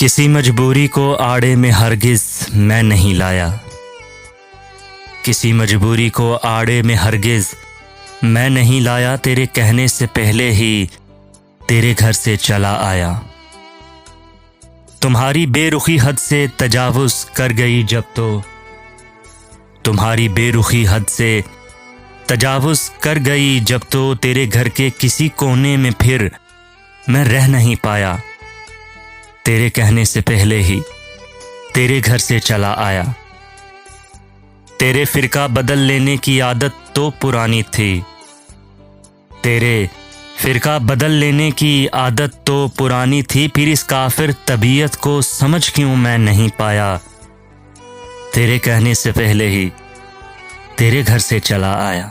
किसी मजबूरी को आड़े में हरगिज़ मैं नहीं लाया। किसी मजबूरी को आड़े में हरगिज़ मैं नहीं लाया। तेरे कहने से पहले ही तेरे घर से चला आया। तुम्हारी बेरुखी हद से तजावुज़ कर गई जब तो, तुम्हारी बेरुखी हद से तजावुज़ कर गई जब तो, तेरे घर के किसी कोने में फिर मैं रह नहीं पाया। तेरे कहने से पहले ही तेरे घर से चला आया। तेरे फिरका बदल लेने की आदत तो पुरानी थी, तेरे फिरका बदल लेने की आदत तो पुरानी थी। फिर इस काफिर तबीयत को समझ क्यों मैं नहीं पाया। तेरे कहने से पहले ही तेरे घर से चला आया।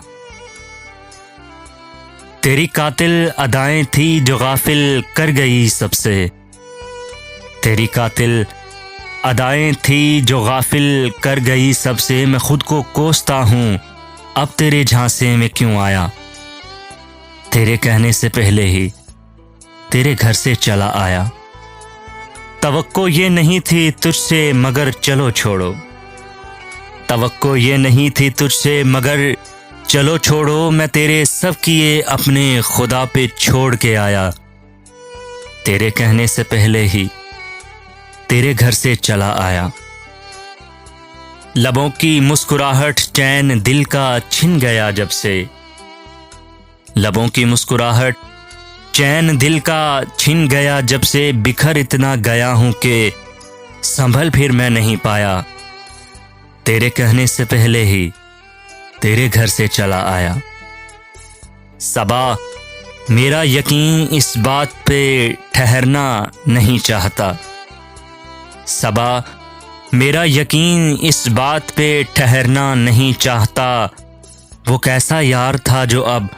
तेरी कातिल अदाएं थी जो गाफिल कर गई सबसे, तेरी कातिल अदाएं थी जो गाफिल कर गई सबसे। मैं खुद को कोसता हूँ अब तेरे झांसे में क्यों आया। तेरे कहने से पहले ही तेरे घर से चला आया। तवक्को ये नहीं थी तुझसे मगर चलो छोड़ो, तवक्को ये नहीं थी तुझसे मगर चलो छोड़ो। मैं तेरे सब किए अपने खुदा पे छोड़ के आया। तेरे कहने से पहले ही तेरे घर से चला आया। लबों की मुस्कुराहट चैन दिल का छिन गया जब से, लबों की मुस्कुराहट चैन दिल का छिन गया जब से। बिखर इतना गया हूं कि संभल फिर मैं नहीं पाया। तेरे कहने से पहले ही तेरे घर से चला आया। सबा मेरा यकीन इस बात पे ठहरना नहीं चाहता, सबा मेरा यकीन इस बात पे ठहरना नहीं चाहता। वो कैसा यार था जो अब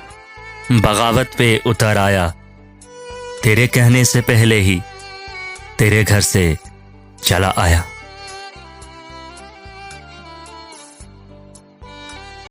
बगावत पे उतर आया। तेरे कहने से पहले ही तेरे घर से चला आया।